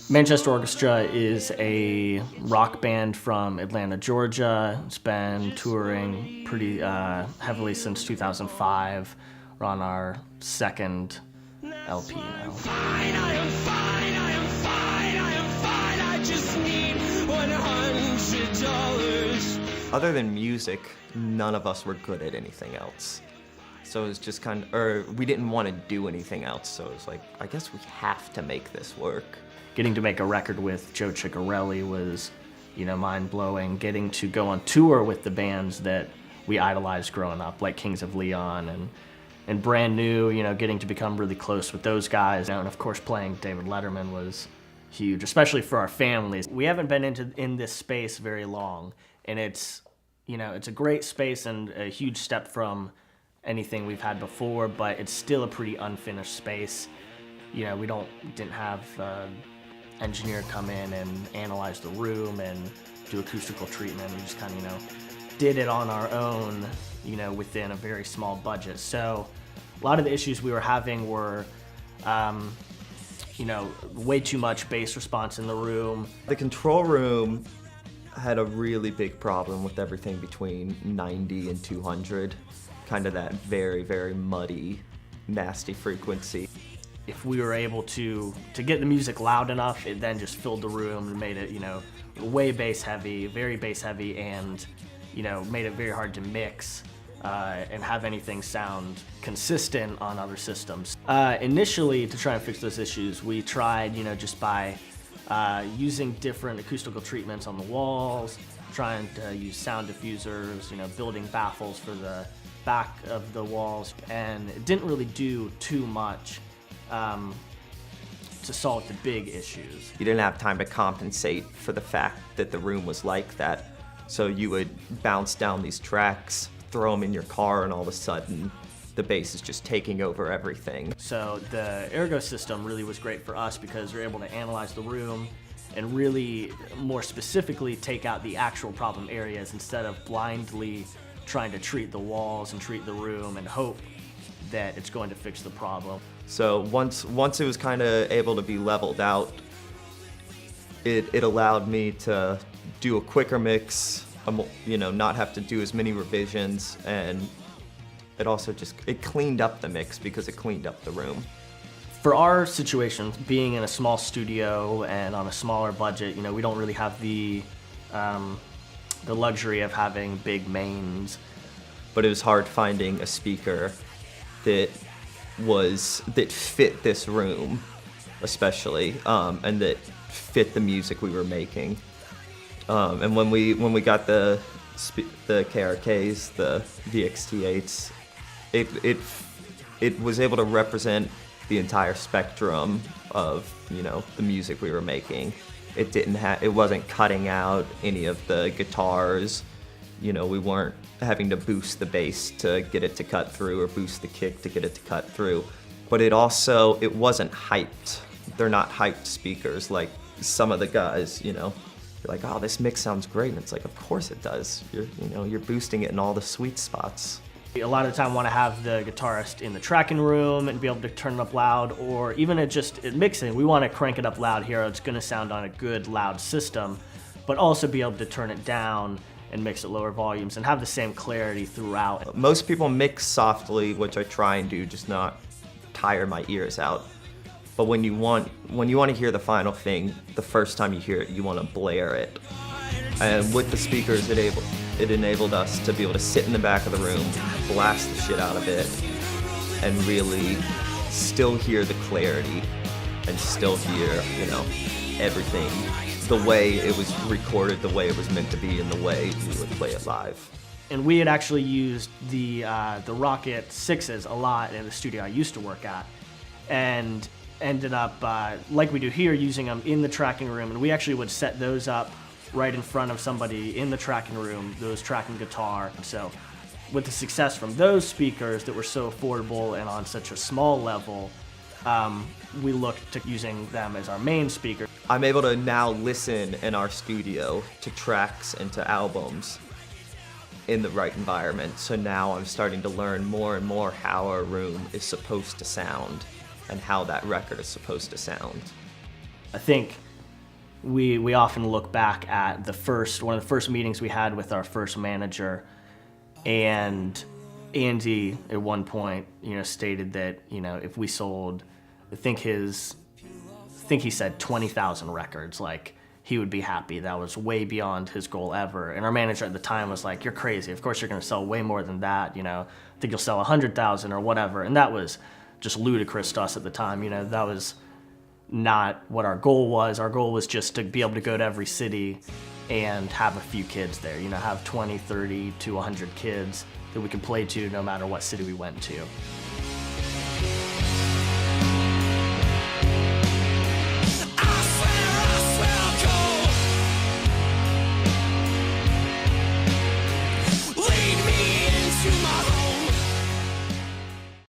Manchester Orchestra is a rock band from Atlanta, Georgia. It's been touring pretty heavily since 2005. We're on our second LP now. Other than music, none of us were good at anything else. So it was just we didn't want to do anything else, so it was like, I guess we have to make this work. Getting to make a record with Joe Ciccarelli was, mind-blowing. Getting to go on tour with the bands that we idolized growing up, like Kings of Leon and Brand New, getting to become really close with those guys. And of course, playing David Letterman was huge, especially for our families. We haven't been in this space very long, and it's a great space and a huge step from anything we've had before, but it's still a pretty unfinished space. We didn't have engineer come in and analyze the room and do acoustical treatment. We just kind of, did it on our own, within a very small budget. So a lot of the issues we were having were, way too much bass response in the room. The control room had a really big problem with everything between 90 and 200. Kind of that very, very muddy, nasty frequency. If we were able to get the music loud enough, it then just filled the room and made it, way bass heavy, very bass heavy, and, made it very hard to mix and have anything sound consistent on other systems. Initially, to try and fix those issues, we tried, just by using different acoustical treatments on the walls, trying to use sound diffusers, building baffles for the back of the walls, and it didn't really do too much to solve the big issues. You didn't have time to compensate for the fact that the room was like that. So you would bounce down these tracks, throw them in your car, and all of a sudden the bass is just taking over everything. So the Ergo system really was great for us because we're able to analyze the room and really more specifically take out the actual problem areas instead of blindly trying to treat the walls and treat the room and hope that it's going to fix the problem. So once it was kind of able to be leveled out, it allowed me to do a quicker mix, not have to do as many revisions, and it also it cleaned up the mix because it cleaned up the room. For our situation, being in a small studio and on a smaller budget, we don't really have the luxury of having big mains. But it was hard finding a speaker that fit this room, especially, and that fit the music we were making. And when we got the KRKs, the VXT8s, it was able to represent the entire spectrum of the music we were making. It wasn't cutting out any of the guitars. We weren't having to boost the bass to get it to cut through or boost the kick to get it to cut through. But it wasn't hyped. They're not hyped speakers like some of the guys, you're like, oh, this mix sounds great. And it's like, of course it does. You're boosting it in all the sweet spots. A lot of the time I want to have the guitarist in the tracking room and be able to turn it up loud, or even at mixing, we want to crank it up loud here. It's going to sound on a good loud system, but also be able to turn it down and mix at lower volumes and have the same clarity throughout. Most people mix softly, which I try and do, just not tire my ears out. But when you want to hear the final thing, the first time you hear it, you want to blare it. And with the speakers, it enabled us to be able to sit in the back of the room, blast the shit out of it, and really still hear the clarity and still hear, everything the way it was recorded, the way it was meant to be, and the way we would play it live. And we had actually used the Rocket 6s a lot in the studio I used to work at, and ended up, like we do here, using them in the tracking room. And we actually would set those up right in front of somebody in the tracking room, those tracking guitar. So with the success from those speakers that were so affordable and on such a small level, we looked to using them as our main speaker. I'm able to now listen in our studio to tracks and to albums in the right environment. So now I'm starting to learn more and more how our room is supposed to sound and how that record is supposed to sound. I think we often look back at one of the first meetings we had with our first manager, and Andy at one point, stated that, if we sold, I think he said 20,000 records, like, he would be happy. That was way beyond his goal ever. And our manager at the time was like, "You're crazy. Of course you're going to sell way more than that. I think you'll sell 100,000 or whatever." And that was just ludicrous to us at the time. That was not what our goal was. Our goal was just to be able to go to every city and have a few kids there, have 20, 30 to 100 kids that we could play to no matter what city we went to.